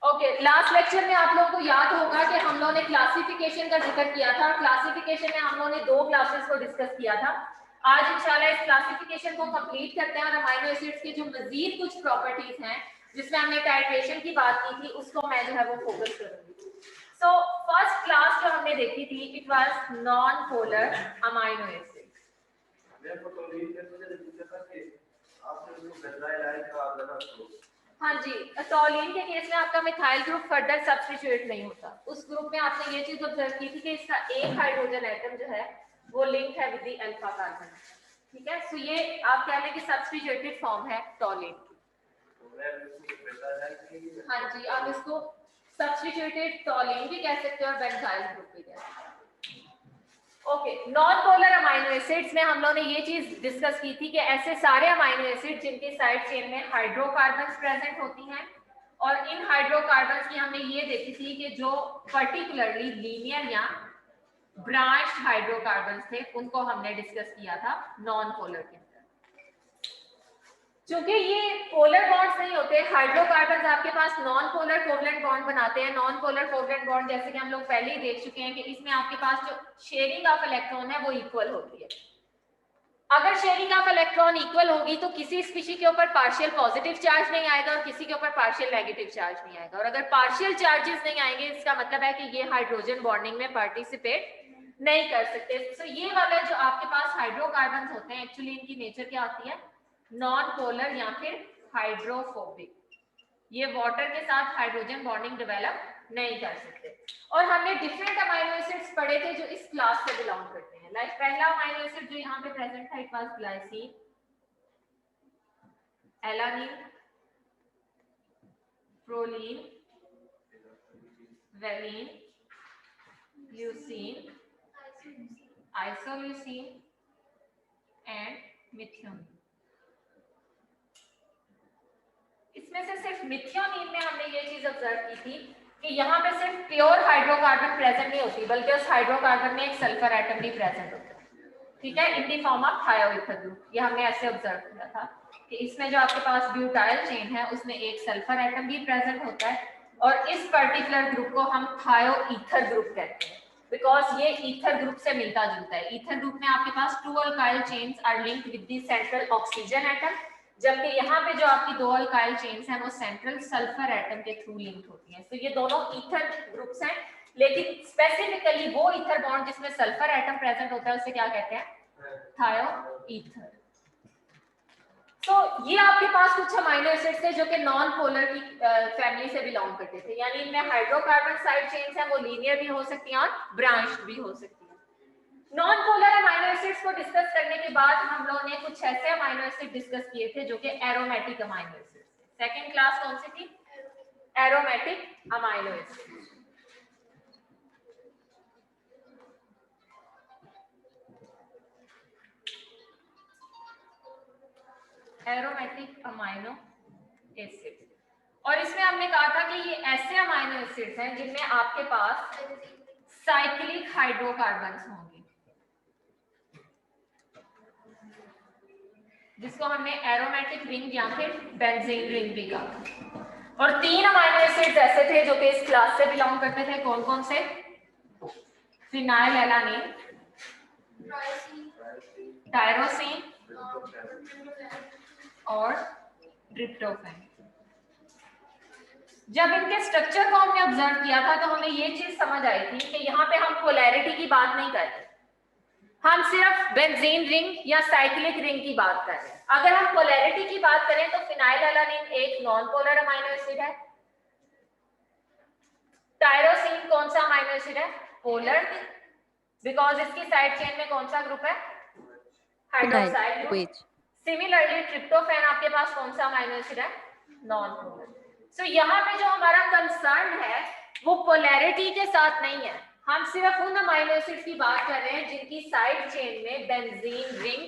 Okay, last lecture में आप लोगों को याद होगा कि हम लोगों ने क्लासिफिकेशन का जिक्र किया था। क्लासिफिकेशन में हम लोगों ने 2 क्लासेस को डिस्कस किया था। आज इंशाल्लाह इस क्लासिफिकेशन को कंप्लीट करते हैं और अमीनो एसिड्स के जो मजीद कुछ प्रॉपर्टीज हैं जिसमें हमने टाइट्रेशन की बात की थी उसको मैं जो है वो फोकस करूंगी। सो फर्स्ट क्लास जो हमने देखी थी it was non polar amino acid. हाँ जी, टॉलिन के केस में आपका मिथाइल ग्रुप फर्दर सब्स्टिट्यूट नहीं होता। उस ग्रुप में आपने ये चीज ऑब्जर्व की थी कि इसका एक हाइड्रोजन एटम जो है वो लिंक है विद द अल्फा कार्बन। ठीक है, सो ये आप कह लें कि सब्स्टिट्यूटेड फॉर्म है टॉलिन की। हाँ जी, आप इसको सब्स्टिट्यूटेड टॉलिन भी कह सकते हो और बेंजाइल ग्रुप भी कह सकते हो। Okay, non polar amino acids में हम लोगों ने ये चीज डिस्कस की थी कि ऐसे सारे अमीनो एसिड जिनकी साइड चेन में हाइड्रोकार्बन्स प्रेजेंट होती हैं और इन हाइड्रोकार्बन्स की हमने ये देखी थी कि जो पर्टिकुलरली लीनियर या ब्रांच्ड हाइड्रोकार्बन्स थे उनको हमने डिस्कस किया था नॉन पोलर के अंदर। क्योंकि ये पोलर बॉन्ड्स नहीं होते, हाइड्रोकार्बन्स आपके पास नॉन पोलर कोवलेंट बॉन्ड बनाते हैं। नॉन पोलर कोवलेंट बॉन्ड जैसे कि हम लोग पहले ही देख चुके हैं कि इसमें आपके पास जो शेयरिंग ऑफ इलेक्ट्रॉन है वो इक्वल होती है। अगर शेयरिंग ऑफ इलेक्ट्रॉन इक्वल होगी तो किसी स्पीशीज के ऊपर पार्शियल पॉजिटिव चार्ज नहीं आएगा और किसी के ऊपर पार्शियल नेगेटिव चार्ज नहीं आएगा। और अगर पार्शियल चार्जेस नहीं आएंगे इसका मतलब है कि ये हाइड्रोजन बॉन्डिंग में पार्टिसिपेट नहीं कर सकते। तो ये वाला जो आपके पास हाइड्रोकार्बन्स होते हैं एक्चुअली इनकी नेचर क्या होती है, नॉन पोलर या फिर हाइड्रोफोबिक। ये वाटर के साथ हाइड्रोजन बॉन्डिंग डेवलप नहीं कर सकते। और हमने डिफरेंट अमीनो एसिड्स पढ़े थे जो इस क्लास से बिलोंग करते हैं। लाइक पहला अमीनो एसिड जो यहाँ पे प्रेजेंट था it was glycine, alanine, proline, valine, leucine, isoleucine and methionine. इसमें से सिर्फ मिथियोनिन में हमने ये चीज ऑब्जर्व की थी कि यहाँ पे सिर्फ प्योर हाइड्रोकार्बन प्रेजेंट नहीं होती बल्कि उस हाइड्रोकार्बन में एक सल्फर एटम भी प्रेजेंट होता है। ठीक है, in the form of thioether group. ये हमने ऐसे ऑब्जर्व किया था कि इसमें जो आपके पास ब्यूटाइल चेन है उसमें एक सल्फर एटम भी प्रेजेंट होता है और इस पर्टिकुलर ग्रुप को हम थायोईथर ग्रुप कहते हैं बिकॉज ये ईथर ग्रुप से मिलता जुलता है। ईथर ग्रुप में आपके पास 2 alkyl chains are linked with the central oxygen atom, जबकि यहाँ पे जो आपकी 2 अल्काइल चेन्स हैं वो सेंट्रल सल्फर एटम के थ्रू लिंक होती हैं। तो ये दोनों ईथर ग्रुप्स हैं, लेकिन स्पेसिफिकली वो ईथर बॉन्ड जिसमें सल्फर एटम प्रेजेंट होता है उसे क्या कहते हैं, थायोईथर। तो ये आपके पास कुछ अमीनो एसिड्स थे जो कि नॉन पोलर की फैमिली से बिलोंग करते थे, यानी इनमें हाइड्रोकार्बन साइड चेन्स हैं वो लीनियर भी हो सकती हैं और ब्रांच्ड भी हो सकती हैं। नॉन पोलर अमीनो एसिड्स को डिस्कस करने के बाद हम लोगों ने कुछ ऐसे अमीनो एसिड डिस्कस किए थे जो कि एरोमेटिक अमीनो एसिड थे। सेकंड क्लास कौन सी थी, aromatic amino acid. Aromatic amino acid, और इसमें हमने कहा था कि ये ऐसे अमीनो एसिड्स हैं जिनमें आपके पास साइक्लिक हाइड्रोकार्बन्स होंगे जिसको हमने एरोमेटिक रिंग या फिर बेंजीन रिंग भी कहा। और 3 अमीनो एसिड्स ऐसे थे जो कि इस क्लास से बिलोंग करते थे। कौन कौन से, फिनाइल एलानिन, टायरोसिन और ट्रिप्टोफैन। जब इनके स्ट्रक्चर को हमने ऑब्जर्व किया था तो हमें ये चीज समझ आई थी कि यहाँ पे हम पोलैरिटी की बात नहीं कर रहे, हम सिर्फ बेंजीन रिंग या साइक्लिक रिंग की बात कर रहे हैं। अगर हम पोलैरिटी की बात करें तो फिनाइल एलानिन एक नॉन पोलर अमीनो एसिड है। टायरोसिन कौन सा अमीनो एसिड है, पोलर, बिकॉज इसकी साइड चेन में कौन सा ग्रुप है, हाइड्रोक्साइड ग्रुप। सिमिलरली ट्रिप्टोफैन आपके पास कौन सा अमीनो एसिड है, नॉन पोलर। सो यहाँ पे जो हमारा कंसर्न है वो पोलैरिटी के साथ नहीं है, हम सिर्फ उन अमीनो एसिड्स की बात कर रहे हैं जिनकी साइड चेन में बेंजीन रिंग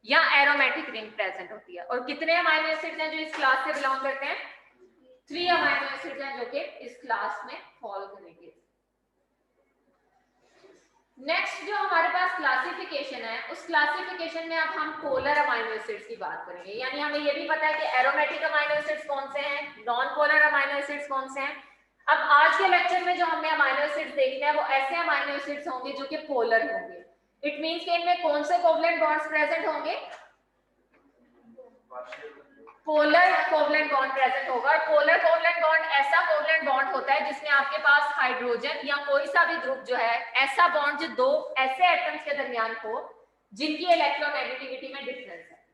या एरोमेटिक रिंग प्रेजेंट होती है। और कितने अमीनो एसिड्स हैं जो इस क्लास से बिलोंग करते हैं, 3 अमीनो एसिड्स हैं जो कि इस क्लास में फॉल करेंगे। नेक्स्ट जो हमारे पास क्लासिफिकेशन है, उस क्लासिफिकेशन में अब हम पोलर अमाइनो एसिड्स की बात करेंगे। यानी हमें ये भी पता है कि एरोमेटिक अमाइनो एसिड्स कौन से हैं, नॉन पोलर अमाइनो एसिड्स कौन से हैं। अब आज के लेक्चर में जो हमने अमाइनो एसिड्स देखने हैं वो ऐसे अमाइनो एसिड्स होंगे जो कि पोलर होंगे। इट मींस कि इनमें कौन से कोवलेंट बॉन्ड्स प्रेजेंट होंगे, पोलर कोवलेंट बॉन्ड प्रेजेंट होगा। और पोलर कोवलेंट बॉन्ड ऐसा कोवलेंट बॉन्ड होता है जिसमें आपके पास हाइड्रोजन या कोई सा भी ग्रुप जो है, ऐसा बॉन्ड जो दो ऐसे एटम्स के दरमियान हो जिनकी इलेक्ट्रोनेगेटिविटी में डिफरेंस है।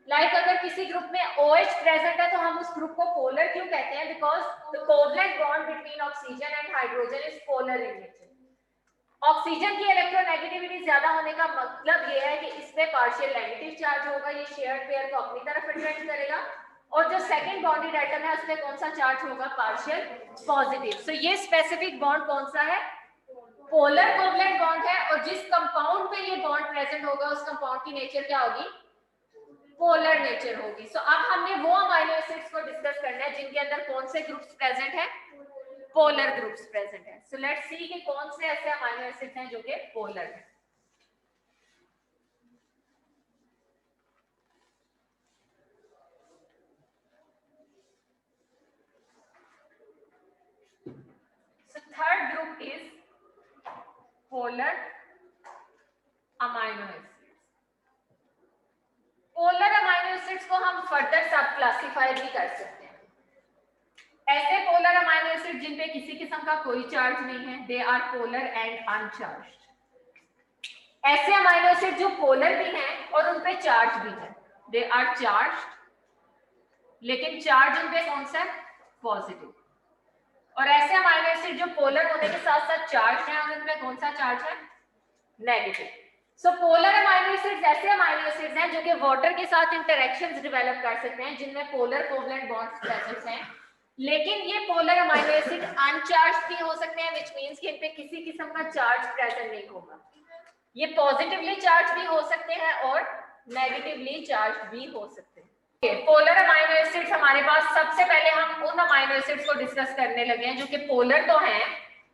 लाइक अगर किसी ग्रुप में OH प्रेजेंट है तो हम उस ग्रुप को पोलर क्यों कहते हैं, because the covalent bond between oxygen and hydrogen is polar in nature. Oxygen की इलेक्ट्रोनेगेटिविटी ज्यादा होने का मतलब ये है कि इसमें पार्शियल नेगेटिव चार्ज होगा, ये शेयर्ड पेयर को अपनी तरफ अट्रैक्ट करेगा। और जो सेकंड बॉन्डेड एटम है उसमें कौन सा चार्ज होगा, पार्शियल पॉजिटिव। सो ये स्पेसिफिक बॉन्ड कौन सा है, पोलर कोवलेंट बॉन्ड है। और जिस कंपाउंड पे ये बॉन्ड प्रेजेंट होगा उस कंपाउंड की नेचर क्या होगी, पोलर नेचर होगी। सो अब हमने वो अमाइनो एसिड्स को डिस्कस करना है जिनके अंदर कौन से ग्रुप्स प्रेजेंट है, पोलर ग्रुप्स प्रेजेंट है। सो लेट्स सी कि कौन से ऐसे अमाइनो एसिड्स हैं जो कि पोलर हैं। So third group is polar amino acids. Polar amino acids को हम फर्दर सब क्लासिफाई भी कर सकते हैं। ऐसे पोलर अमाइनो एसिड जिन पे किसी किस्म का कोई चार्ज नहीं है, they are polar and uncharged. ऐसे अमाइनो एसिड जो पोलर भी हैं और उन पे चार्ज भी है, दे आर चार्ज्ड, लेकिन चार्ज उन पे कौन सा है, पॉजिटिव। और ऐसे अमाइनो एसिड जो पोलर होने के साथ साथ चार्ज है और उनमें कौन सा चार्ज है, नेगेटिव। सो पोलर अमाइनो एसिड्स ऐसे अमाइनो एसिड्स हैं जो कि वाटर के साथ इंटरेक्शंस डेवलप कर सकते हैं जिनमें पोलर कोवलेंट बॉन्ड्स प्रेजेंट हैं। लेकिन ये पोलर अमाइनो एसिड अनचार्ज्ड भी हो सकते हैं, व्हिच मींस कि इन पे किसी किस्म का चार्ज प्रेजेंट नहीं होगा। ये पॉजिटिवली चार्ज भी हो सकते हैं और नेगेटिवली चार्ज भी हो सकते हैं। पोलर अमाइनो एसिड्स हमारे पास, सबसे पहले हम उन अमाइनो एसिड्स को डिस्कस करने लगे हैं जो कि पोलर तो हैं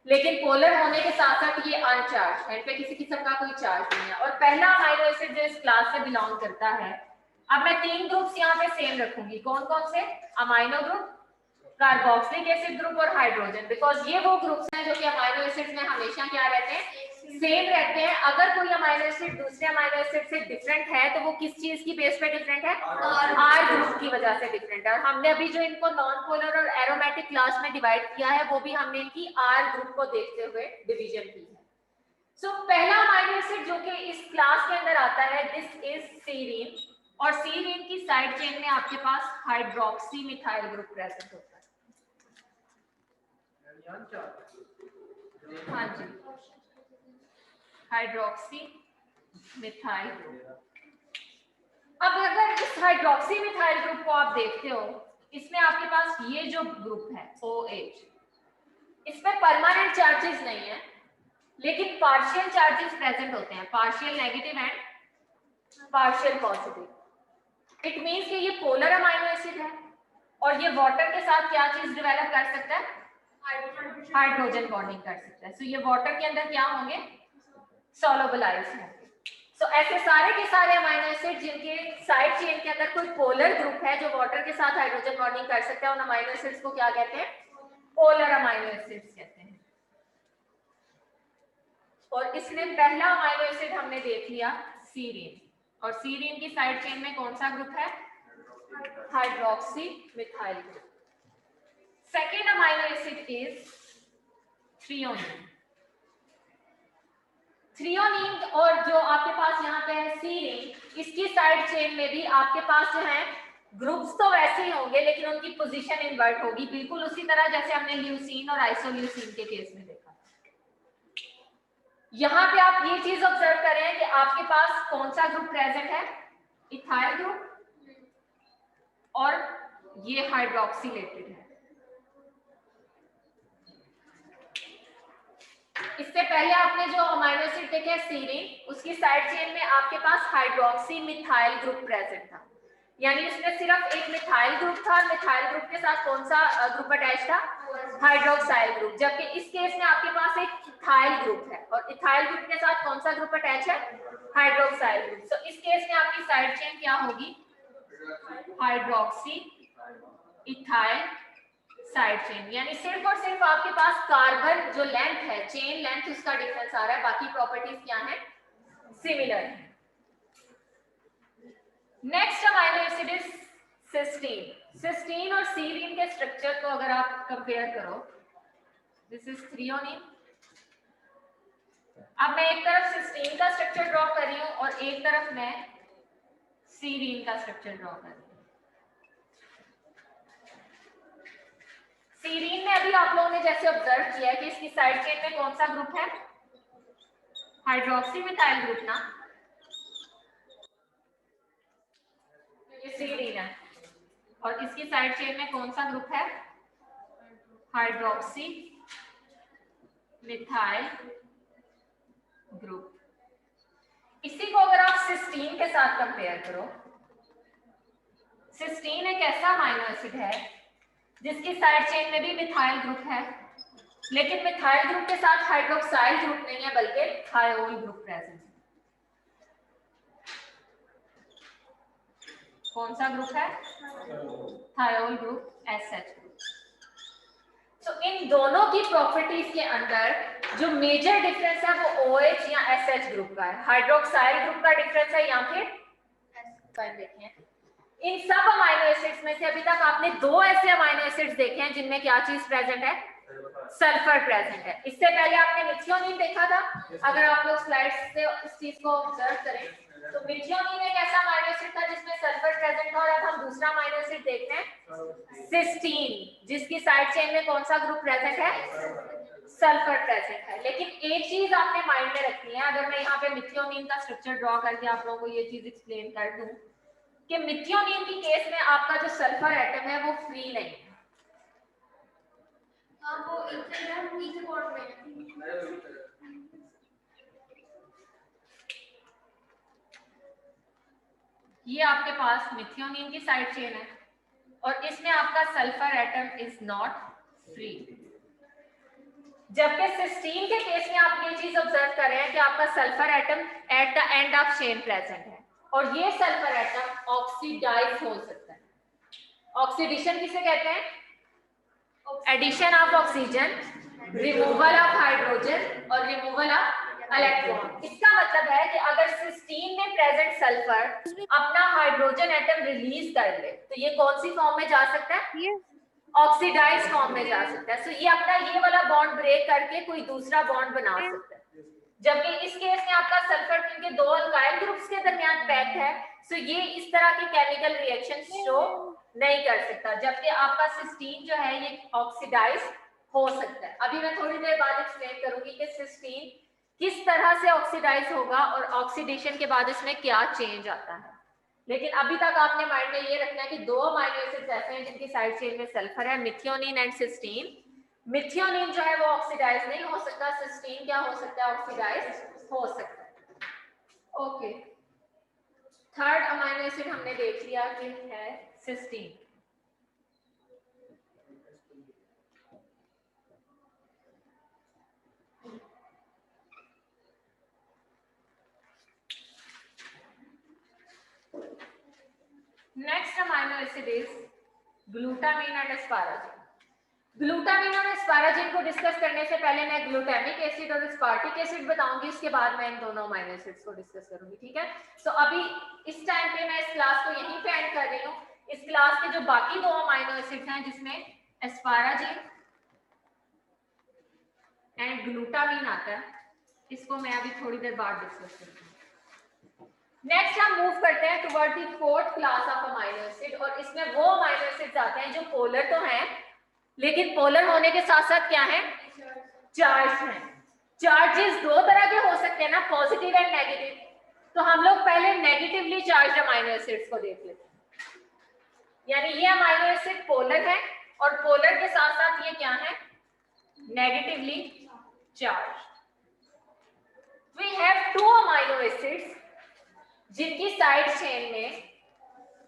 लेकिन पोलर होने के साथ साथ ये अनचार्ज है, इन पे किसी किस्म का कोई चार्ज नहीं है। और पहला अमाइनो एसिड जो इस क्लास से बिलोंग करता है, अब मैं 3 ग्रुप्स यहाँ पे सेम रखूंगी। कौन कौन से, amino group, carboxylic acid group और हाइड्रोजन। बिकॉज ये वो ग्रुप्स हैं जो कि अमाइनो एसिड्स में हमेशा क्या रहते हैं, सेम रहते हैं। अगर कोई अमाइनो एसिड दूसरे अमाइनो एसिड से डिफरेंट है तो वो किस चीज की बेस पे डिफरेंट है, आर ग्रुप की वजह से डिफरेंट है। और हमने अभी जो इनको नॉन पोलर और एरोमेटिक क्लास में डिवाइड किया है वो भी हमने इनकी आर ग्रुप को देखते हुए डिवीजन की है। सो पहला अमाइनो एसिड जो कि इस क्लास के अंदर आता है, दिस इज सीरीन। और सीरीन की साइड चेन में आपके पास हाइड्रोक्सी मिथाइल ग्रुप प्रेजेंट होता है। हाँ जी, हाइड्रोक्सी मिथाइल ग्रुप। अब अगर इस हाइड्रोक्सी मिथाइल ग्रुप को आप देखते हो, इसमें आपके पास ये जो ग्रुप है OH, इसमें परमानेंट चार्जेस नहीं है लेकिन पार्शियल चार्जेस प्रेजेंट होते हैं, partial negative and partial positive. It means कि ये पोलर अमाइनो एसिड है और ये वाटर के साथ क्या चीज डेवलप कर सकता है, हाइड्रोजन बॉन्डिंग कर सकता है। सो ये वाटर के अंदर क्या होंगे, सोलुबलाइज होंगे। सो ऐसे सारे के सारे अमाइनो एसिड जिनके साइड चेन के अंदर कोई पोलर ग्रुप है जो वाटर के साथ हाइड्रोजन बॉन्डिंग कर सकता है, उन अमाइनो एसिड्स को क्या कहते हैं, पोलर अमाइनो एसिड्स कहते हैं। और इसमें पहला अमाइनो एसिड हमने देख लिया सीरीन, और सीरीन की साइड चेन में कौन सा ग्रुप है, hydroxy methyl group. Second amino acid is threonine. Threonine और जो आपके पास यहाँ पे है सीरीन, इसकी साइड चेन में भी आपके पास जो है ग्रुप्स तो वैसे ही होंगे लेकिन उनकी पोजीशन इन्वर्ट होगी, बिल्कुल उसी तरह जैसे हमने ल्यूसीन और आइसोल्यूसीन के केस में देखा। यहाँ पे आप ये चीज ऑब्जर्व करें कि आपके पास कौन सा ग्रुप प्रेजेंट है, इथाइल ग्रुप, और ये हाइड्रोक्सिलेटेड है। इससे पहले आपने जो अमाइनो एसिड देखे सीरीन, उसकी साइड चेन में आपके पास हाइड्रोक्सी मिथाइल ग्रुप प्रेजेंट था। यानी उसमें सिर्फ एक मिथाइल ग्रुप था और मिथाइल ग्रुप के साथ कौन सा ग्रुप अटैच था, हाइड्रोक्साइल ग्रुप। जबकि इस केस में आपके पास एक इथाइल ग्रुप है और इथाइल ग्रुप के साथ कौन सा ग्रुप अटैच है, हाइड्रोक्साइल ग्रुप। तो इस केस में आपकी साइड चेन क्या होगी, हाइड्रोक्सी इथाइल साइड चेन। यानी सिर्फ और सिर्फ आपके पास कार्बन जो लेंथ है, चेन लेंथ, उसका डिफरेंस आ रहा है, बाकी प्रॉपर्टीज क्या है, सिमिलर है। Next amino acid is cysteine. Cysteine और सीरीन के स्ट्रक्चर को अगर आप कंपेयर करो, दिस इज थ्रियोनिन। अब मैं एक तरफ सिस्टीन का स्ट्रक्चर ड्रॉ कर रही हूं और एक तरफ मैं सीरीन का स्ट्रक्चर ड्रॉ कर रही हूं। सीरीन में अभी आप लोगों ने जैसे ऑब्जर्व किया है कि इसकी साइड चेन में कौन सा ग्रुप है, हाइड्रोक्सी मिथाइल ग्रुप ना, ये सीरीन है। और इसकी साइड चेन में कौन सा ग्रुप है, हाइड्रोक्सी मिथाइल ग्रुप। इसी को अगर आप सिस्टीन के साथ कंपेयर करो, सिस्टीन एक ऐसा अमाइनो एसिड है जिसकी साइड चेन में भी मिथाइल ग्रुप है, लेकिन मिथाइल ग्रुप के साथ हाइड्रोक्साइल ग्रुप नहीं है बल्कि थायोल ग्रुप प्रेजेंट है। कौन सा ग्रुप है, थायोल ग्रुप, SH ग्रुप। तो इन दोनों की प्रॉपर्टीज के अंदर जो मेजर डिफरेंस है वो OH या SH ग्रुप का है, हाइड्रोक्साइल ग्रुप का डिफरेंस है या फिर देखें। इन सब अमाइनो एसिड्स में से अभी तक आपने दो ऐसे अमाइनो एसिड्स देखे हैं जिनमें क्या चीज प्रेजेंट है, सल्फर प्रेजेंट है। इससे पहले आपने मिथियोनिन देखा था। अगर आप लोग स्लाइड्स से इस चीज को ऑब्जर्व करें तो मिथियोनिन एक ऐसा अमाइनो एसिड था जिसमें सल्फर प्रेजेंट था, और अब हम दूसरा अमाइनो एसिड देखते हैं सिस्टीन, जिसकी साइड चेन में कौन सा ग्रुप प्रेजेंट है, सल्फर प्रेजेंट है। लेकिन एक चीज आपने माइंड में रखनी है, अगर मैं यहाँ पे मिथियोनिन का स्ट्रक्चर ड्रॉ करके आप लोगों को ये चीज एक्सप्लेन कर दूं कि मिथियोनिन की केस में आपका जो सल्फर एटम है वो फ्री नहीं है, वो एक बॉन्ड में है। ये आपके पास मिथियोनिन की साइड चेन है और इसमें आपका sulphur atom is not free. जबकि सिस्टीन के केस में आप ये चीज ऑब्जर्व कर रहे हैं कि आपका sulphur atom at the end of chain present है और ये सल्फर एटम ऑक्सीडाइज हो सकता है। ऑक्सीडेशन किसे कहते हैं, addition of oxygen, removal of hydrogen और रिमूवल ऑफ इलेक्ट्रॉन। इसका मतलब है कि अगर सिस्टीन में प्रेजेंट सल्फर अपना हाइड्रोजन एटम रिलीज कर ले तो ये कौन सी फॉर्म में जा सकता है, ऑक्सीडाइज फॉर्म में जा सकता है। सो ये अपना ये वाला बॉन्ड ब्रेक करके कोई दूसरा बॉन्ड बना सकता है। जबकि इस केस में आपका सल्फर क्योंकि दो अल्काइल ग्रुप्स के दरमियान पैक्ड है, सो ये इस तरह के केमिकल रिएक्शन शो नहीं कर सकता। जबकि आपका सिस्टीन जो है ये ऑक्सीडाइज हो सकता है। अभी मैं थोड़ी देर बाद एक्सप्लेन करूंगी कि सिस्टीन किस तरह से ऑक्सीडाइज होगा और ऑक्सीडेशन के बाद इसमें क्या चेंज आता है। लेकिन अभी तक आपने माइंड में ये रखना है कि दो अमाइनो एसिड्स ऐसे हैं जिनकी साइड चेन में सल्फर है, मिथियोनिन एंड सिस्टीन। मिथियोनिन जो है वो ऑक्सीडाइज नहीं हो सकता, सिस्टीन क्या हो सकता है, ऑक्सीडाइज हो सकता है। ओके, थर्ड अमाइनो एसिड हमने देख लिया कि है cysteine. Next amino acid is glutamine and asparagine. Glutamine और एस्पाराजिन को डिस्कस करने से पहले मैं ग्लूटामिक एसिड और एस्पार्टिक एसिड बताऊंगी, उसके बाद मैं इन दोनों अमाइनो एसिड्स को डिस्कस करूंगी, ठीक है। सो अभी इस टाइम पे मैं इस क्लास को यहीं पे एंड कर रही हूँ। इस क्लास के जो बाकी दो अमाइनो एसिड्स हैं जिसमें एस्पाराजिन एंड ग्लूटामिन आता है, इसको मैं अभी थोड़ी देर बाद डिस्कस करूंगी। नेक्स्ट हम मूव करते हैं toward the fourth class of amino acid, और इसमें वो अमाइनो एसिड्स आते हैं जो पोलर तो हैं लेकिन पोलर होने के साथ साथ क्या है, चार्ज हैं। चार्जेस दो तरह के हो सकते हैं ना, पॉजिटिव एंड नेगेटिव। तो हम लोग पहले नेगेटिवली चार्ज अमाइनो एसिड्स को देख लेते हैं। यानी ये अमाइनो एसिड पोलर है और पोलर के साथ साथ ये क्या है, negatively charge. We have two amino acids जिनकी साइड चेन में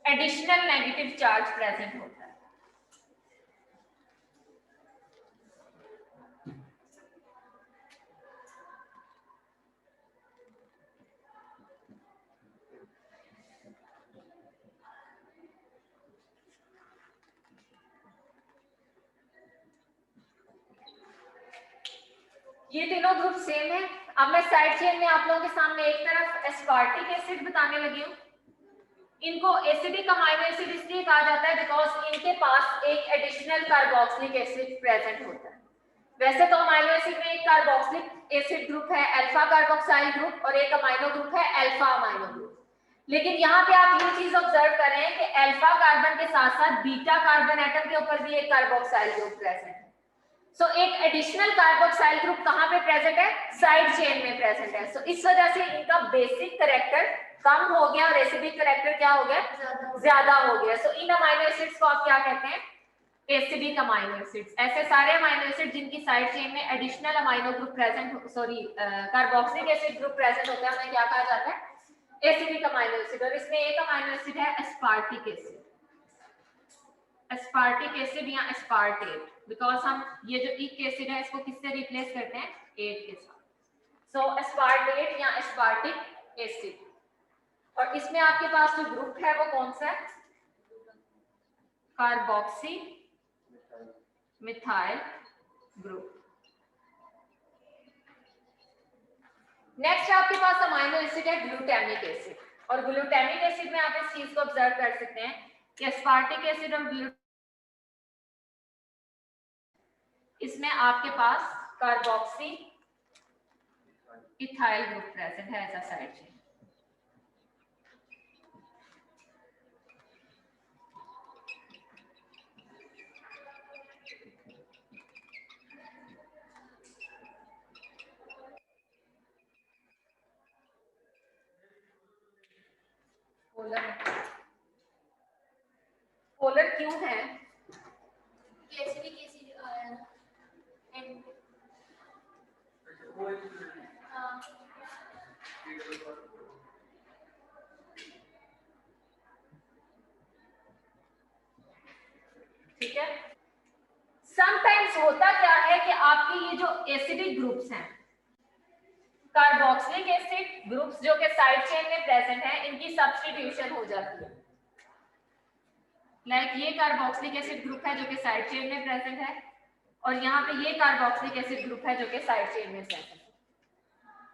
एडिशनल नेगेटिव चार्ज प्रेजेंट होता है। ये तीनों ग्रुप सेम है। अब मैं साइड चेन में आप लोगों के सामने एक तरफ एस्पार्टिक एसिड बताने लगी हूँ। इनको एसिडिक अमाइनो एसिड इसलिए कहा जाता है बिकॉज इनके पास एक एडिशनल कार्बोक्सिलिक एसिड प्रेजेंट होता है। वैसे तो अमाइनो एसिड में एक कार्बोक्सिलिक एसिड ग्रुप है अल्फा कार्बोक्साइल ग्रुप और एक अमाइनो ग्रुप है अल्फा अमाइनो ग्रुप। लेकिन यहाँ पे आप ये चीज ऑब्जर्व करें कि अल्फा कार्बन के साथ साथ बीटा कार्बन एटम के ऊपर भी एक कार्बोक्साइल ग्रुप प्रेजेंट है। सो एक एडिशनल कार्बोक्साइल ग्रुप कहाँ पे प्रेजेंट है? साइड चेन में प्रेजेंट है। सो इस वजह से इनका बेसिक कैरेक्टर कम हो गया और एसिडिक कैरेक्टर क्या हो गया? ज्यादा हो गया। सो इन अमाइनो एसिड्स को आप क्या कहते हैं? Acidic amino acids. ऐसे सारे अमाइनो एसिड जिनकी साइड चेन में additional amino group present carboxylic acid group present होता है उन्हें क्या कहा जाता है? Acidic amino acid. और इसमें एक अमाइनो एसिड है एस्पार्टिक एसिड। एस्पार्टिक एसिड या एस्पार्टेट, बिकॉज हम ये जो इक एसिड है इसको किससे रिप्लेस करते हैं? एट के साथ। सो एस्पार्टेट या एस्पार्टिक एसिड। और इसमें आपके पास जो ग्रुप है वो कौन सा है? Carboxy methyl group. नेक्स्ट आपके पास अमाइनो एसिड है ग्लूटामिक एसिड। और ग्लूटामिक एसिड में आप इस चीज को ऑब्जर्व कर सकते हैं कि एस्पार्टिक एसिड और इसमें आपके पास कार्बोक्सी इथाइल ग्रुप प्रेजेंट है as a side chain. Polar क्यों है? एसिडिक एसिड आया एंड ठीक है। समटाइम्स होता क्या है कि आपके ये जो एसिडिक ग्रुप्स हैं, कार्बोक्सिलिक एसिड ग्रुप्स जो कि साइड चेन में प्रेजेंट है, इनकी सब्स्टिट्यूशन हो जाती है। लाइक ये कार्बोक्सिलिक एसिड ग्रुप है जो कि साइड चेन में प्रेजेंट है और यहाँ पे ये कार्बोक्सिलिक एसिड ग्रुप है जो कि साइड चेन में प्रेजेंट है।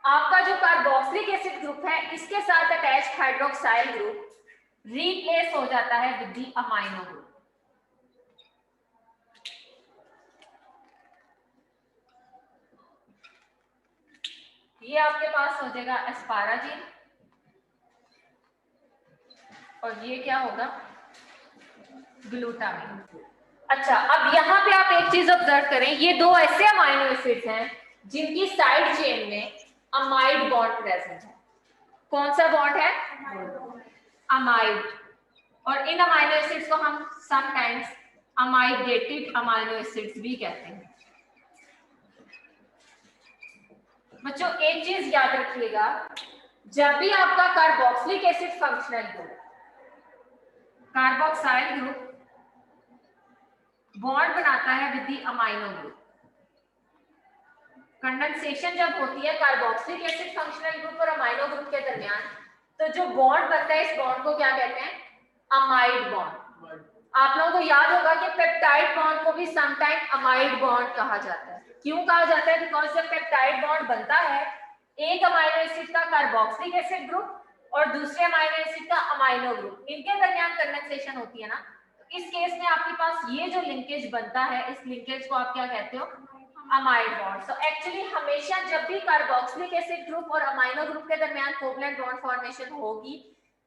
आपका जो कार्बोक्सिलिक एसिड ग्रुप है इसके साथ अटैच्ड हाइड्रोक्साइल ग्रुप रिप्लेस हो जाता है विद द अमाइनो ग्रुप। ये आपके पास हो जाएगा एस्पाराजिन और ये क्या होगा? ग्लूटामिन। अच्छा, अब यहाँ पे आप एक चीज ऑब्जर्व करें, ये दो ऐसे अमाइनो एसिड्स हैं जिनकी साइड चेन में अमाइड बॉन्ड प्रेजेंट है। कौन सा बॉन्ड है? अमाइड। और इन अमाइनो एसिड्स को हम समटाइम्स अमाइडेटेड अमाइनो एसिड्स भी कहते हैं। बच्चों एक चीज याद रखिएगा, जब भी आपका carboxylic acid functional group carboxyl group bond बनाता है with the amino group, condensation जब होती है कार्बोक्सिलिक एसिड फंक्शनल ग्रुप और अमाइनो ग्रुप के दरमियान, तो जो बॉन्ड बनता है इस बॉन्ड को क्या कहते हैं? Amide bond. आप लोगों को याद होगा कि पेप्टाइड बॉन्ड को भी समटाइम अमाइड बॉन्ड कहा जाता है। क्यों कहा जाता है? बिकॉज जब पेप्टाइड बॉन्ड बनता है एक अमाइनो एसिड का कार्बोक्सिलिक एसिड ग्रुप और दूसरे अमाइनो एसिड का अमाइनो ग्रुप, इनके दरमियान कंडेंसेशन होती है ना, तो इस केस में आपके पास ये जो लिंकेज बनता है इस लिंकेज को आप क्या कहते हो? Amide bond. सो एक्चुअली हमेशा जब भी कार्बोक्सिलिक एसिड ग्रुप और अमाइनो ग्रुप के दरमियान कोवलेंट बॉन्ड फॉर्मेशन होगी,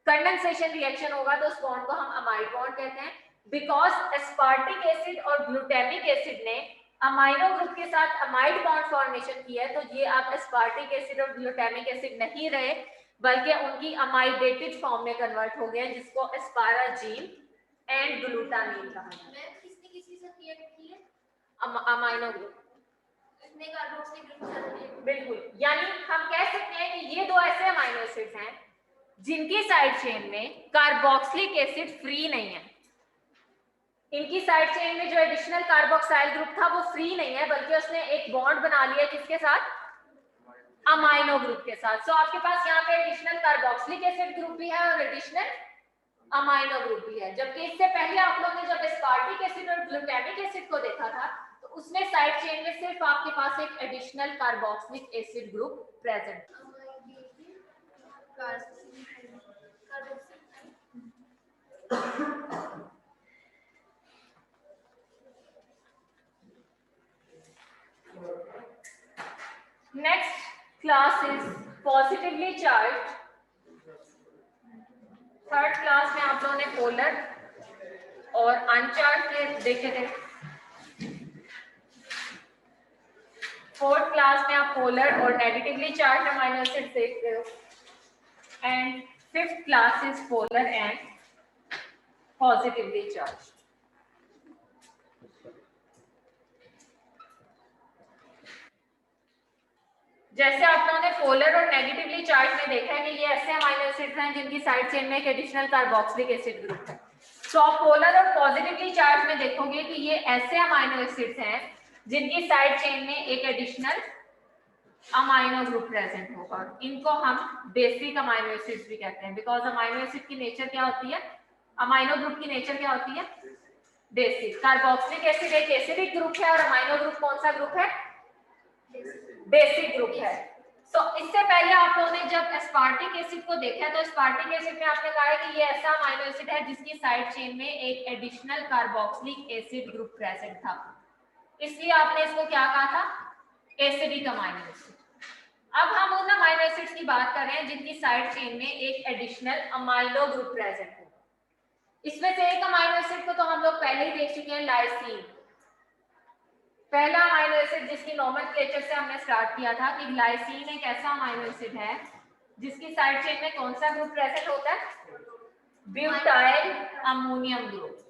कंडेंसेशन रिएक्शन होगा, तो उस बॉन्ड को हम अमाइड बॉन्ड कहते हैं। बिकॉज एस्पार्टिक एसिड और ग्लूटामिक एसिड ने अमाइनो ग्रुप के साथ अमाइड बॉन्ड फॉर्मेशन किया है, तो ये आप एस्पार्टिक एसिड और ग्लूटामिक एसिड नहीं रहे बल्कि उनकी अमाइडेटेड फॉर्म में कन्वर्ट हो गए, जिसको एस्पाराजीन एंड ग्लूटामीन कहा जाता है। किसने किसी से रिएक्ट की है? Amino group. इसने कार्बोक्सिलिक ग्रुप से रिएक्ट। बिल्कुल, यानी हम कह सकते हैं कि ये दो ऐसे अमाइनो एसिड्स हैं जिनकी साइड चेन में कार्बोक्सिलिक एसिड फ्री नहीं है। इनकी साइड चेन में जो एडिशनल कार्बोक्साइल ग्रुप था वो फ्री नहीं है, बल्कि उसने एक बॉन्ड बना लिया किसके साथ, अमाइनो ग्रुप के साथ। सो आपके पास यहाँ पे एडिशनल कार्बोक्सिलिक एसिड ग्रुप भी है और एडिशनल अमाइनो ग्रुप भी है। जबकि इससे पहले आप लोगों ने जब एस्पार्टिक एसिड और ग्लूटामिक एसिड को देखा था तो उसमें साइड चेन में सिर्फ आपके पास एक additional carboxylic acid group present. Next class is positively charged. Third class में आप लोगों ने पोलर और अनचार्ज देखे थे। फोर्थ क्लास में आप पोलर और नेगेटिवली चार्ज अमाइनो एसिड देख रहे हो। And fifth class is polar and positively charge. जैसे आप लोगों ने पोलर और नेगेटिवली चार्ज में देखा है कि ये ऐसे अमाइनो एसिड हैं जिनकी साइड चेन में एक एडिशनल कार्बोक्सिलिक एसिड ग्रुप है। तो आप पोलर और पॉजिटिवली चार्ज में देखोगे कि ये ऐसे अमाइनो एसिड्स हैं जिनकी साइड चेन में एक एडिशनल अमाइनो ग्रुप प्रेजेंट होगा। इनको हम बेसिक अमाइनो एसिड्स भी कहते हैं, बिकॉज अमाइनो एसिड की नेचर क्या होती है, अमाइनो ग्रुप की नेचर क्या होती है, बेसिक। कार्बोक्सिलिक एसिड एक एसिडिक ग्रुप है और अमाइनो ग्रुप कौन सा ग्रुप है, बेसिक ग्रुप है। तो इससे पहले आप लोगों ने जब एस्पार्टिक एसिड को देखा तो एस्पार्टिक एसिड में आपने कहा है कि ये ऐसा अमाइनो एसिड है जिसकी साइड चेन में एक additional carboxylic acid group present था, इसलिए आपने इसको क्या कहा था, एसिडिक अमाइनो एसिड। अब हम उन अमाइनो एसिड्स की बात कर रहे हैं जिनकी साइड चेन में एक एडिशनल अमाइनो ग्रुप प्रेजेंट है। इसमें से एक अमाइनो एसिड को तो हम लोग पहले ही देख चुके हैं, लाइसीन। पहला अमाइनो एसिड जिसकी नोमेनक्लेचर से हमने स्टार्ट किया था कि ग्लाइसिन एक ऐसा अमाइनो एसिड है जिसकी साइड चेन में कौन सा ग्रुप प्रेजेंट होता है, butyl ammonium group.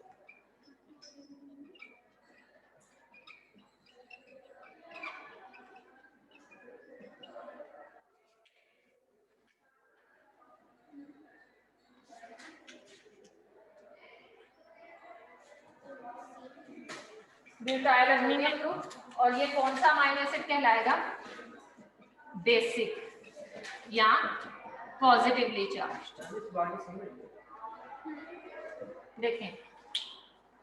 Butyl ammonium group. और ये कौन सा अमाइनो एसिड कहलाएगा, बेसिक या पॉजिटिवली चार्ज। देखें,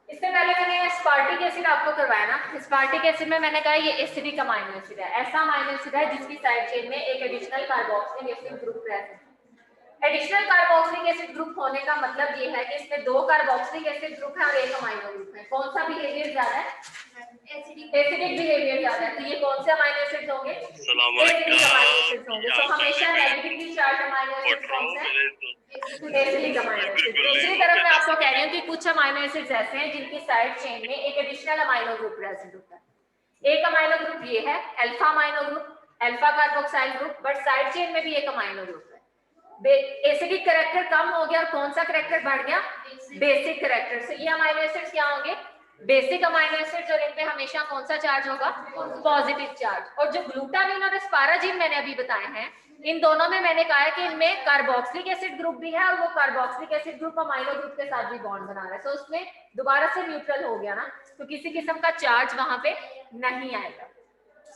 इससे पहले मैंने एस्पार्टिक एसिड आपको करवाया ना, एस्पार्टिक एसिड में मैंने कहा ये एसिडिक अमाइनो एसिड है, ऐसा अमाइनो एसिड है जिसकी साइड चेन में एक एडिशनल कार्बोक्सिलिक एसिड ग्रुप रहता है। एडिशनल कार्बोक्सिलिक एसिड ग्रुप होने का मतलब ये है कि इसमें दो कार्बोक्सिलिक एसिड ग्रुप है और एक अमाइनो ग्रुप है। कौन सा बिहेवियर ज्यादा है, एसिडिक बिहेवियर ज्यादा है। तो ये कौन से अमाइनो एसिड्स होंगे, एसिडिक अमाइनो एसिड्स होंगे। तो हमेशा नेगेटिवली चार्ज अमाइनो एसिड कौन सा है, एसिडिक अमाइनो एसिड। दूसरी तरफ मैं आपको कह रही हूँ कि कुछ अमाइनो एसिड्स ऐसे हैं जिनकी साइड चेन में एक एडिशनल अमाइनो ग्रुप प्रेजेंट होता है। एक अमाइनो ग्रुप ये है alpha amino group, alpha carboxyl group, but side chain में भी एक अमाइनो ग्रुप है। एसिडिक कैरेक्टर कम हो गया और कौन सा कैरेक्टर बढ़ गया, बेसिक कैरेक्टर। से ये अमाइनो एसिड्स क्या होंगे, बेसिक अमाइनो एसिड्स, और इनपे हमेशा कौन सा चार्ज होगा, पॉजिटिव चार्ज। और जो ग्लूटामिन और एस्पाराजिन मैंने अभी बताए हैं, इन दोनों में मैंने कहा है कि इनमें कार्बोक्सिलिक एसिड ग्रुप भी है और वो carboxylic acid group amino group के साथ भी बॉन्ड बना रहा है। तो उसमें दोबारा से न्यूट्रल हो गया ना, तो किसी किस्म का चार्ज वहां पे नहीं आएगा।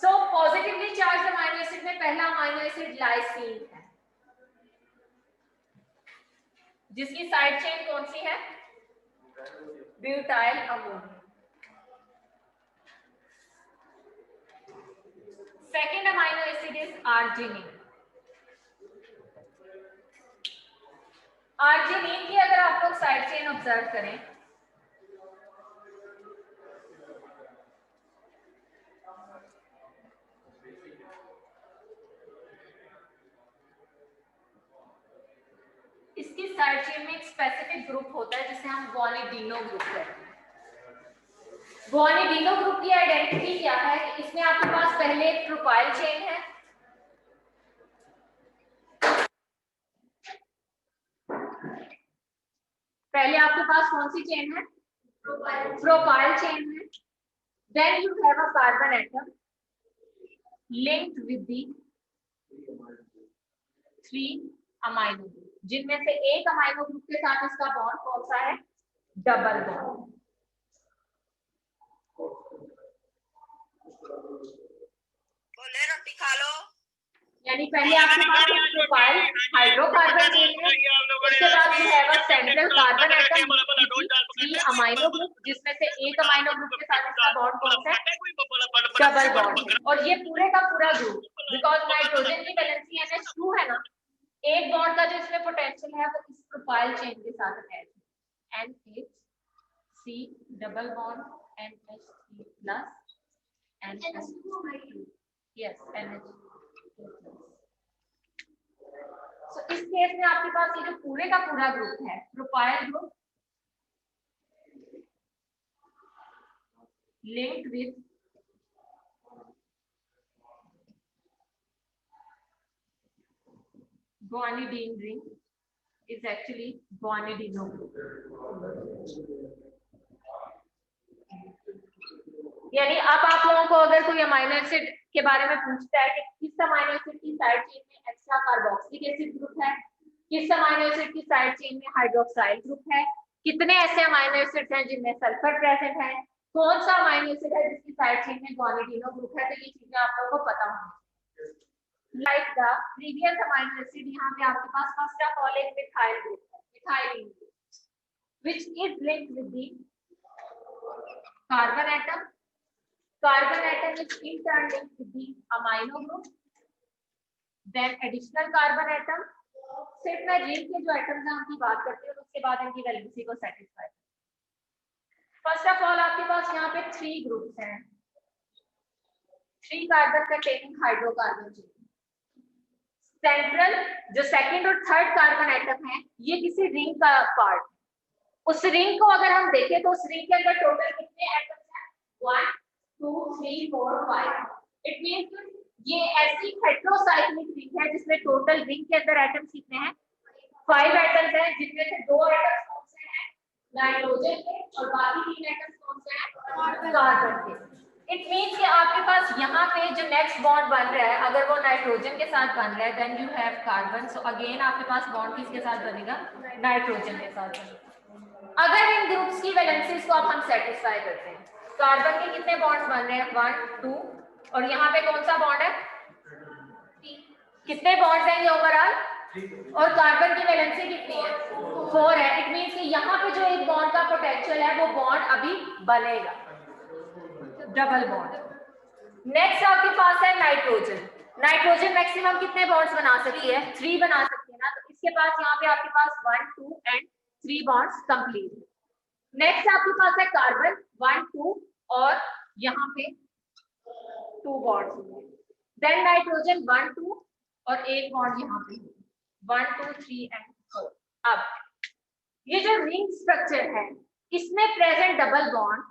सो पॉजिटिवली चार्ज अमाइनो एसिड में पहला अमाइनो एसिड लाइसीन है जिसकी साइड चेन कौन सी है, butyl ammonium. Second amino acid is arginine. Arginine की अगर आप लोग साइड चेन ऑब्जर्व करें इसकी साइड चेन में एक स्पेसिफिक ग्रुप होता है जिसे हम गुआनिडीनो ग्रुप कहते हैं। गुआनिडीनो ग्रुप की आइडेंटिटी क्या है, इसमें आपके पास पहले एक प्रोपाइल चेन है, पहले आपके पास कौन सी चेन है, प्रोपाइल चेन है। Then you have a carbon atom linked with the 3 amino group। जिनमें से एक अमाइनो ग्रुप के साथ इसका बॉन्ड कौन सा है, डबल बॉन्ड। बोले रोटी खा लो। यानी पहले आपके पास एक प्रोपाइल हाइड्रोकार्बन चेन है, उसके बाद we have a central carbon atom 3 amino group, जिसमें से एक अमाइनो ग्रुप के साथ इसका बॉन्ड कौन सा है, डबल बॉन्ड। और ये पूरे का पूरा ग्रुप, बिकॉज नाइट्रोजन की वैलेंसी NH2 है ना, एक बॉन्ड का जो इसमें पोटेंशियल है वो इस प्रोपाइल चेन के साथ अटैच है, NHC double bond NH3 plus NH2, yes NH2। So, इस केस में आपके पास ये जो पूरे का पूरा ग्रुप है, propyl group linked with guanidine ring is actually guanidino group। यानी अब आप लोगों को अगर कोई अमाइनो एसिड के बारे में पूछता है कि किस अमाइनो एसिड की साइड चेन में एक्स्ट्रा कार्बोक्सिलिक एसिड ग्रुप है, किस अमाइनो एसिड की साइड चेन में हाइड्रोक्साइल ग्रुप है, कितने ऐसे अमाइनो एसिड हैं जिनमें सल्फर प्रेजेंट है, कौन सा अमाइनो एसिड है जिसकी साइड चेन में गुआनिडीनो ग्रुप है, तो ये चीजें आप लोगों को पता होंगी। Like the previous amino acid, यहाँ पे आपके पास फर्स्ट ऑफ ऑल एक मिथाइल ग्रुप है, methylene group, which is linked with the carbon atom. Carbon atom is in turn linked with the amino group, then additional carbon atom। सिर्फ मैं ring के जो atoms हैं उनकी बात करती हूँ, उसके बाद इनकी वैलेंसी को सेटिस्फाई। फर्स्ट ऑफ ऑल आपके पास यहाँ पे 3 ग्रुप्स हैं, 3 carbon containing hydrocarbon chain. Central जो सेकंड और थर्ड कार्बन एटम है, ये किसी रिंग का पार्ट। उस रिंग को अगर हम देखें तो उस रिंग के अंदर टोटल कितने एटम्स हैं, 1 2 3 4 5। इट मींस ये ऐसी हेटेरोसाइक्लिक रिंग है जिसमें टोटल रिंग के अंदर एटम्स कितने हैं, 5 एटम्स हैं, जिनमें से 2 एटम्स कौन से हैं, नाइट्रोजन के, और बाकी 3 एटम्स कौन से हैं, कार्बन के। इट मींस कि आपके पास यहाँ पे जो नेक्स्ट बॉन्ड बन रहा है, अगर वो नाइट्रोजन के साथ बन रहा है, then you have carbon. So again आपके पास बॉन्ड किसके साथ बनेगा, नाइट्रोजन के साथ बनेगा। अगर इन ग्रुप्स की वैलेंसीज को अब हम सेटिस्फाई करते हैं, कार्बन के कितने बॉन्ड्स बन रहे हैं, 1 2, और यहाँ पे कौन सा बॉन्ड है, कितने बॉन्ड्स हैं ये ओवरऑल, और कार्बन की वैलेंसी कितनी है, 4 है। इट मींस कि यहाँ पे जो एक बॉन्ड का पोटेंशियल है वो बॉन्ड अभी बनेगा, डबल बॉन्ड। नेक्स्ट आपके पास है नाइट्रोजन। नाइट्रोजन मैक्सिमम कितने बॉन्ड्स बना सकती है, 3 बना सकती है ना, तो इसके पास यहाँ पे आपके पास 1 2 एंड 3 बॉन्ड्स कंप्लीट। नेक्स्ट आपके पास है कार्बन 1 2 और यहाँ पे 2 बॉन्ड्स। देन नाइट्रोजन 1 2 और एक बॉन्ड यहाँ पे 1 2 3 एंड 4। अब ये जो रिंग स्ट्रक्चर है, इसमें प्रेजेंट डबल बॉन्ड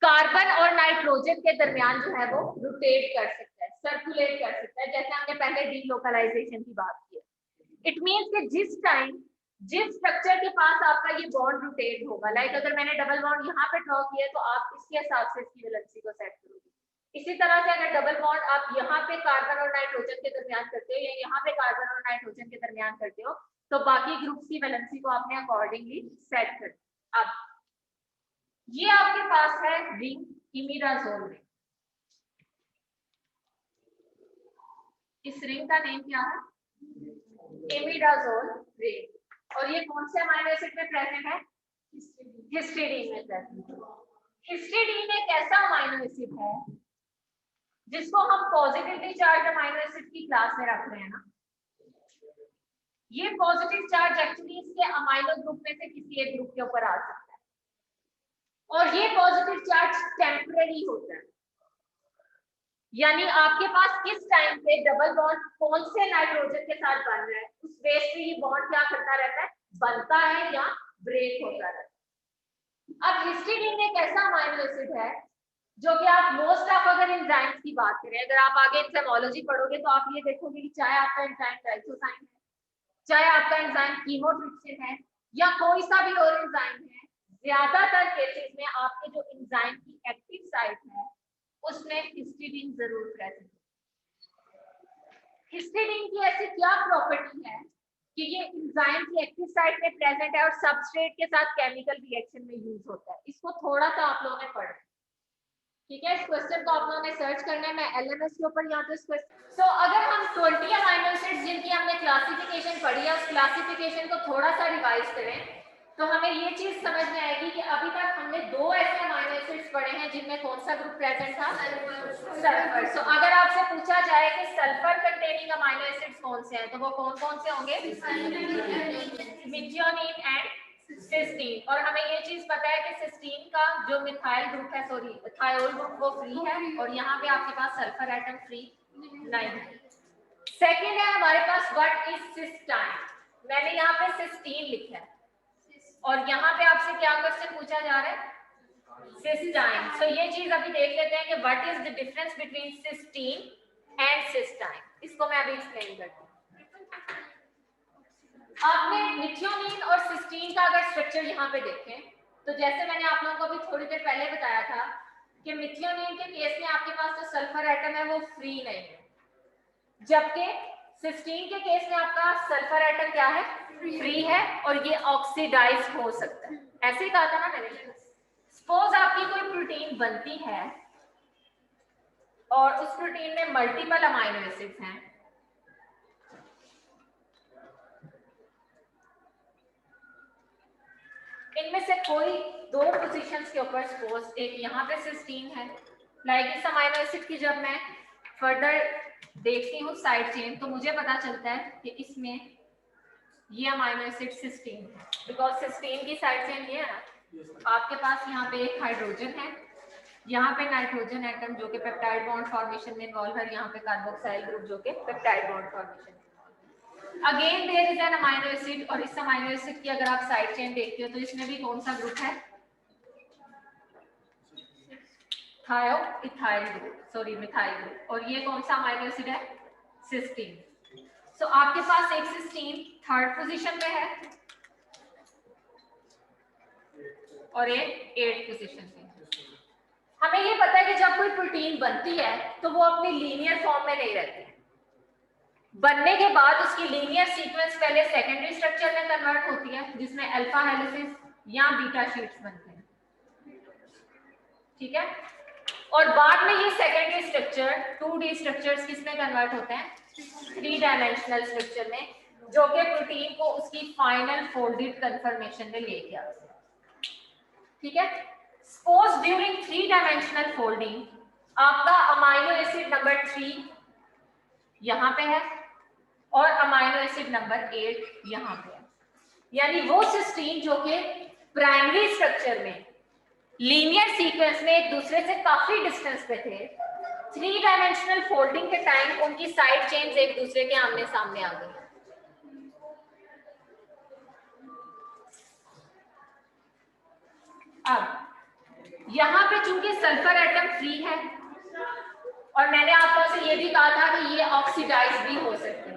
कार्बन और नाइट्रोजन के दरमियान जो है वो रोटेट कर सकता है, सर्कुलेट कर सकता है, जैसे हमने पहले डीलोकलाइजेशन की बात की है। इट मींस कि जिस स्ट्रक्चर के पास आपका ये बॉन्ड रोटेट होगा, लाइक अगर मैंने डबल बॉन्ड यहाँ पे ड्रॉ किया तो आप इसके हिसाब से इसकी वैलेंसी को सेट करोगे। इसी तरह से अगर डबल बॉन्ड आप यहाँ पे कार्बन और नाइट्रोजन के दरमियान करते हो या यहाँ पे कार्बन और नाइट्रोजन के दरमियान करते हो, तो बाकी ग्रुप्स की वैलेंसी को आपने अकॉर्डिंगली सेट कर। अब ये आपके पास है रिंग इमिडाजोल रिंग। इस रिंग का नेम क्या है, इमिडाजोल रिंग। और ये कौन से अमाइनो एसिड में प्रेजेंट है, हिस्टिडीन में प्रेजेंट। हिस्टिडीन एक ऐसा अमाइनो एसिड है जिसको हम पॉजिटिवली चार्ज अमाइनो एसिड की क्लास में रख रहे हैं ना। ये पॉजिटिव चार्ज एक्चुअली इसके अमाइनो ग्रुप में से किसी एक ग्रुप के ऊपर आ सकता है, और ये पॉजिटिव चार्ज टेम्पररी होता है। यानी आपके पास किस टाइम पे डबल बॉन्ड कौन से नाइट्रोजन के साथ बन रहा है, उस बेस पे ये बॉन्ड क्या करता रहता है, बनता है या ब्रेक होता रहता है। अब हिस्टिडीन एक ऐसा अमाइनो एसिड है जो कि आप मोस्ट ऑफ अगर एंजाइम्स की बात करें, अगर आप आगे एंजाइमोलॉजी पढ़ोगे तो आप ये देखोगे कि चाहे आपका एंजाइम लाइसोजाइम है, चाहे आपका एंजाइम कीमोट्रिप्सिन है, या कोई सा भी और एंजाइम है, ज्यादातर केसेस में आपके जो एंजाइम की एक्टिव साइट है उसमें हिस्टिडीन जरूर प्रेजेंट है। हिस्टिडीन की ऐसी क्या प्रॉपर्टी है कि ये एंजाइम की एक्टिव साइट में प्रेजेंट है और सबस्ट्रेट के साथ केमिकल रिएक्शन में यूज होता है। इसको थोड़ा सा आप लोगों ने पढ़ा, ठीक है। इस क्वेश्चन को आप लोगों ने सर्च करना है, मैं एलएमएस के ऊपर यहाँ पे इस क्वेश्चन। सो अगर हम 20 अमीनो एसिड्स जिनकी हमने क्लासिफिकेशन पढ़ी है उस क्लासिफिकेशन को थोड़ा सा रिवाइज करें तो हमें ये चीज समझ में आएगी कि अभी तक हमने 2 ऐसे अमीनो एसिड्स पढ़े हैं जिनमें कौन सा ग्रुप प्रेजेंट था, सल्फर। सो अगर आपसे पूछा जाए कि सल्फर कंटेनिंग अमीनो एसिड्स कौन से हैं तो वो कौन कौन से होंगे, मिथियोनिन एंड सिस्टीन। और हमें ये चीज पता है कि सिस्टीन का जो मिथाइल ग्रुप है, सॉरी थायोल ग्रुप, वो फ्री है और यहाँ पे आपके पास सल्फर एटम फ्री नहीं है। सेकंड है हमारे पास व्हाट इज सिस्टाइन। मैंने यहाँ पे सिस्टीन लिखा है और यहाँ पे आपसे क्या क्वेश्चन पूछा जा रहा है, सिस्टाइन। सो ये चीज अभी देख लेते हैं कि what is the difference between cysteine and cystine. इसको मैं अभी एक्सप्लेन करती हूँ। आपने मिथियोनिन और सिस्टीन का अगर स्ट्रक्चर यहाँ पे देखें तो जैसे मैंने आप लोगों को भी थोड़ी देर पहले बताया था कि मिथियोनिन के केस में आपके पास जो सल्फर एटम है वो फ्री नहीं है, जबकि सिस्टीन के केस में आपका सल्फर एटम क्या है, फ्री है और ये ऑक्सीडाइज हो सकता है। ऐसे ही कहा था ना मैंने। सपोज आपकी कोई प्रोटीन बनती है और उस प्रोटीन में मल्टीपल अमीनो एसिड्स हैं, इनमें से कोई 2 पोजीशंस के ऊपर सपोज एक यहाँ पे सिस्टीन है, लाइक इस अमीनो एसिड की जब मैं फर्दर देखती हूँ साइड चेन तो मुझे पता चलता है कि इसमें ये अमीनो एसिड सिस्टीन है, बिकॉज सिस्टीन की साइड चेन ये है ना, आपके पास यहाँ पे एक हाइड्रोजन है, यहाँ पे नाइट्रोजन एटम जो कि पेप्टाइड बॉन्ड फॉर्मेशन में इन्वॉल्व है, यहाँ पे कार्बोक्साइल ग्रुप जो कि peptide bond formation. Again there is an amino acid और इस अमीनो एसिड की अगर आप साइड चेन देखते हो तो इसमें भी कौन सा ग्रुप है, थायो ethyl group, sorry methyl group. और ये कौन सा अमीनो एसिड है, सिस्टीन। सो आपके पास एक सिस्टीन थर्ड पोजीशन पे है और एक 8th पोजीशन पे। हमें ये पता है कि जब कोई प्रोटीन बनती है तो वो अपनी लीनियर फॉर्म में नहीं रहती, बनने के बाद उसकी लीनियर सीक्वेंस पहले सेकेंडरी स्ट्रक्चर में कन्वर्ट होती है जिसमें अल्फा हेलिसेस या बीटा शीट्स बनते हैं, ठीक है। और बाद में ये सेकेंडरी स्ट्रक्चर 2D स्ट्रक्चर्स किस में कन्वर्ट होते हैं, 3 डायमेंशनल स्ट्रक्चर में, जो कि प्रोटीन को उसकी फाइनल फोल्डेड कन्फर्मेशन में लेके आते हैं, ठीक है। सपोज ड्यूरिंग 3 डायमेंशनल फोल्डिंग आपका अमीनो एसिड नंबर 3 यहाँ पे है और अमीनो एसिड नंबर 8 यहाँ पे है, यानी वो सिस्टीन जो कि प्राइमरी स्ट्रक्चर में लीनियर सीक्वेंस में एक दूसरे से काफी डिस्टेंस पे थे, 3 डायमेंशनल फोल्डिंग के टाइम उनकी साइड चेन्स एक दूसरे के आमने सामने आ गई। अब यहाँ पे चूंकि सल्फर एटम फ्री है और मैंने आप लोगों से ये भी कहा था कि ये ऑक्सीडाइज भी हो सकते हैं,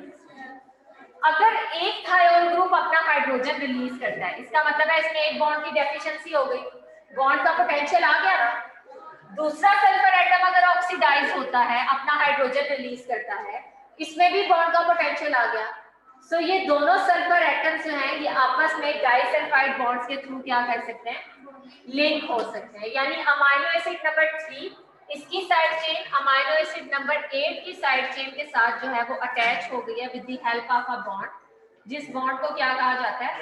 अगर एक थायोल ग्रुप अपना हाइड्रोजन रिलीज करता है इसका मतलब है इसमें एक बॉन्ड की डेफिशिएंसी हो गई, बॉन्ड का पोटेंशियल आ गया ना। दूसरा सल्फर एटम अगर ऑक्सीडाइज होता है अपना हाइड्रोजन रिलीज करता है, इसमें भी बॉन्ड का पोटेंशियल आ गया। सो ये दोनों सल्फर एटम्स जो हैं ये आपस में डाइसल्फाइड बॉन्ड्स के थ्रू क्या कर सकते हैं, लिंक हो सकते हैं। यानी अमीनो एसिड नंबर 3 इसकी side chain amino acid number 8 की साइड चेन के साथ जो है वो अटैच हो गई है with the help of a bond, जिस बॉन्ड को क्या कहा जाता है,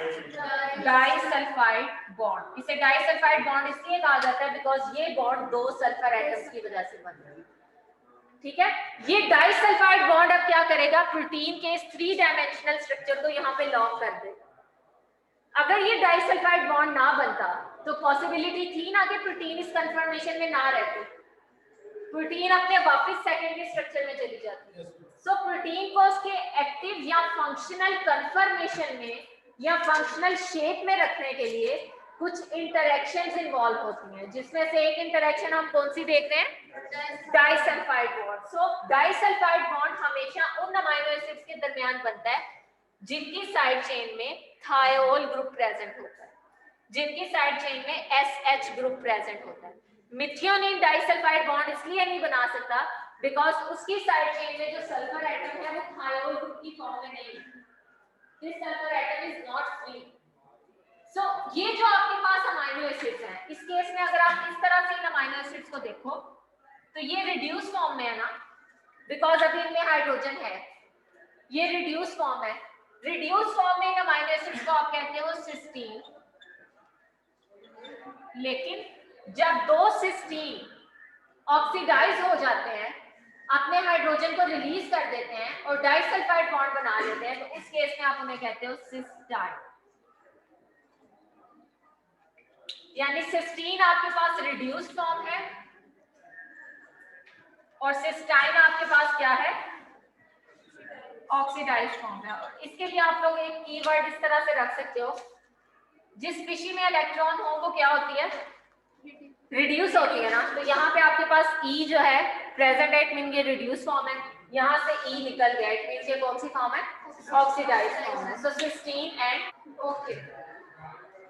डाइसल्फाइड बॉन्ड। इसे डाइसल्फाइड बॉन्ड इसलिए कहा जाता है बिकॉज ये बॉन्ड 2 सल्फर एटम्स की वजह से बन रहा है, ठीक है। ये डाइसल्फाइड बॉन्ड अब क्या करेगा, प्रोटीन के इस 3 डायमेंशनल स्ट्रक्चर को यहाँ पे लॉक कर देगा। अगर ये डाइसल्फाइड बॉन्ड ना बनता तो पॉसिबिलिटी थी ना कि प्रोटीन इस कंफर्मेशन में ना रहते, प्रोटीन अपने वापस सेकेंडरी स्ट्रक्चर में चली जाती है। सो प्रोटीन को उसके एक्टिव या फंक्शनल कंफर्मेशन में या फंक्शनल शेप में रखने के लिए कुछ इंटरेक्शंस इन्वॉल्व होती हैं, जिसमें से एक इंटरेक्शन हम कौन सी देख रहे हैं, डाइसल्फाइड बॉन्ड। सो डाइसल्फाइड बॉन्ड हमेशा उन अमीनो एसिड्स के दरमियान बनता है जिनकी साइड चेन में थायोल ग्रुप प्रेजेंट होता है, जिनकी साइड चेन में SH ग्रुप प्रेजेंट होता है। मिथियोनिन डाइसल्फाइड बॉन्ड इसलिए नहीं बना सकता बिकॉज उसकी साइड चेन में जो सल्फर एटम है वो थायोल ग्रुप की फॉर्म में नहीं है, this sulphur atom is not free. So ये जो आपके पास अमाइनो एसिड्स हैं, इस केस में अगर आप इस तरह से इन अमाइनो एसिड्स को देखो तो ये रिड्यूस फॉर्म में है ना, बिकॉज अभी इनमें हाइड्रोजन है, ये रिड्यूस फॉर्म है। रिड्यूस फॉर्म में इन अमाइनो एसिड्स को आप कहते हो सिस्टीन। लेकिन जब दो सिस्टीन ऑक्सीडाइज हो जाते हैं, अपने हाइड्रोजन को रिलीज कर देते हैं और डाइसल्फाइड बॉन्ड बना लेते हैं, तो उस केस में आप उन्हें कहते हो सिस्टाइन। यानी सिस्टीन आपके पास रिड्यूस्ड फॉर्म है और सिस्टाइन आपके पास क्या है, ऑक्सीडाइज्ड फॉर्म है। और इसके लिए आप लोग एक कीवर्ड इस तरह से रख सकते हो, जिस स्पीशी में इलेक्ट्रॉन हो वो क्या होती है, रिड्यूस होती है ना। तो यहाँ पे आपके पास ई जो है प्रेजेंट है, इट मीन ये रिड्यूस फॉर्म है, यहाँ से ई निकल गया, इट मीन ये कौन सी फॉर्म है, ऑक्सीडाइज्ड फॉर्म है। सो सिस्टीन एंड ओके,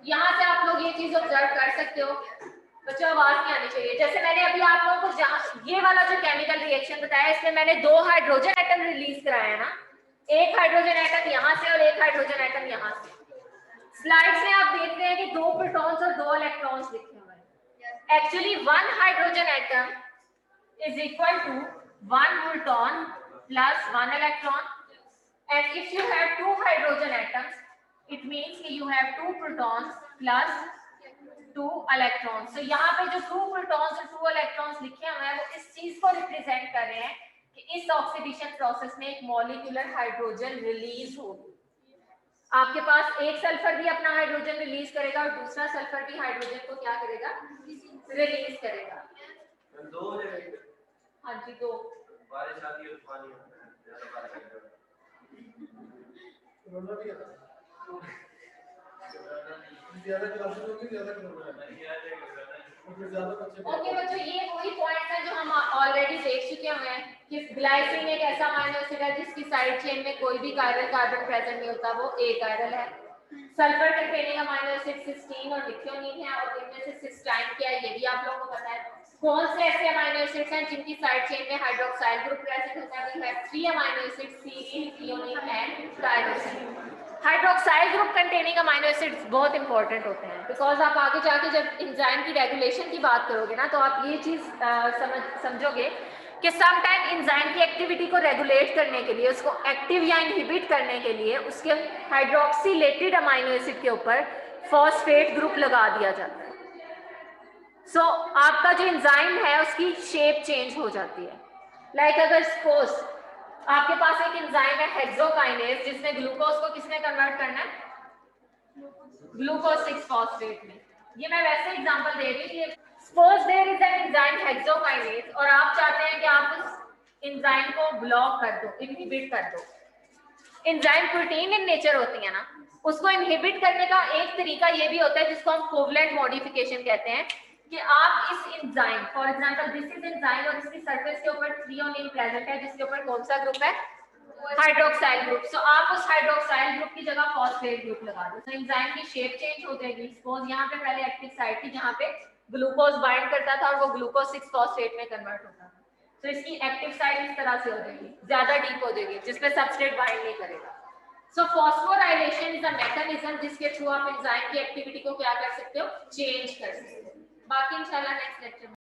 यहाँ से आप लोग ये चीज ऑब्जर्व कर सकते हो। बच्चों आवाज नहीं आनी चाहिए। जैसे मैंने अभी आप लोगों को जहाँ ये वाला जो केमिकल रिएक्शन बताया, इसमें मैंने दो हाइड्रोजन एटम रिलीज कराया है ना, एक हाइड्रोजन एटम यहाँ से और एक हाइड्रोजन एटम यहाँ से। स्लाइड्स में आप देख रहे हैं कि दो प्रोटॉन्स और दो इलेक्ट्रॉन्स लिखे हुए हैं। Actually one hydrogen atom is equal to one proton plus one electron, and if you have two hydrogen atoms it means कि you have two protons plus two electrons। so यहाँ पे जो two protons और two electrons लिखे हुए हैं वो इस चीज को रिप्रेजेंट कर रहे हैं कि इस ऑक्सीडेशन प्रोसेस में एक मॉलिक्यूलर हाइड्रोजन रिलीज होगी। आपके पास एक सल्फर भी अपना हाइड्रोजन रिलीज करेगा और दूसरा सल्फर भी हाइड्रोजन को क्या करेगा, रिलीज करेगा। दो हाँ जी, दो बारिश आती है पानी ज्यादा बारिश ओके बच्चों, ये वही पॉइंट है जो हम ऑलरेडी देख चुके हुए हैं कि ग्लाइसिन एक ऐसा अमीनो एसिड है जिसकी साइड चेन में कोई भी कायरल कार्बन प्रेजेंट नहीं होता, वो ए कायरल है। Sulphur containing amino acid cysteine और मिथ्योनीन है, और इनमें से सिस्टाइन क्या है ये भी आप लोगों को पता है। कौन से ऐसे अमीनो एसिड्स हैं जिनकी साइड चेन में हाइड्रोक्साइल ग्रुप प्रेजेंट होता है? We have 3 amino acids, serine, threonine and tyrosine. Hydroxyl group containing amino acids बहुत इंपॉर्टेंट होते हैं, बिकॉज आप आगे जाके जब एंजाइम की रेगुलेशन की बात करोगे ना, तो आप ये चीज समझोगे कि सम टाइम एंजाइम की एक्टिविटी को रेगुलेट करने के लिए, उसको एक्टिव या इनहिबिट करने के लिए उसके हाइड्रोक्सीलेटेड अमीनो एसिड के ऊपर फॉस्फेट ग्रुप लगा दिया जाता है। सो आपका जो एंजाइम है उसकी शेप चेंज हो जाती है। लाइक अगर सपोज आपके पास एक एंजाइम है हेक्सोकाइनेज, जिसमें ग्लूकोज को किसमें कन्वर्ट करना है, ग्लूकोज 6 फॉस्फेट में। ये मैं वैसे एग्जांपल दे रही हूँ। Suppose there is an enzyme hexokinase और आप चाहते हैं कि आप उस एंजाइम को ब्लॉक कर दो, इनहिबिट कर दो। एंजाइम प्रोटीन इन नेचर होती है ना, उसको इनहिबिट करने का एक तरीका ये भी होता है जिसको हम कोवलेंट मॉडिफिकेशन कहते हैं, कि आप इस enzyme, for example this is enzyme और इसकी सरफेस के ऊपर थ्रियोनीन प्रेजेंट है, जिसके ऊपर कौन सा ग्रुप है, हाइड्रोक्साइल ग्रुप। सो आप उस हाइड्रोक्साइल ग्रुप की जगह फॉस्फेट ग्रुप लगा दो, तो एंजाइम की शेप चेंज हो जाएगी। सपोज यहाँ पे पहले एक्टिव साइट थी जहाँ पे ग्लूकोज बाइंड करता था और वो ग्लूकोज 6 फॉस्फेट में कन्वर्ट होता था, तो इसकी एक्टिव साइट इस तरह से हो जाएगी, ज्यादा डीप हो जाएगी, जिसपे सबस्ट्रेट बाइंड नहीं करेगा। सो फॉस्फोराइलेशन इज अ मैकेनिज्म जिसके थ्रू आप एंजाइम की एक्टिविटी को क्या कर सकते हो, चेंज कर सकते हो। बाकी इंशाल्लाह नेक्स्ट लेक्चर में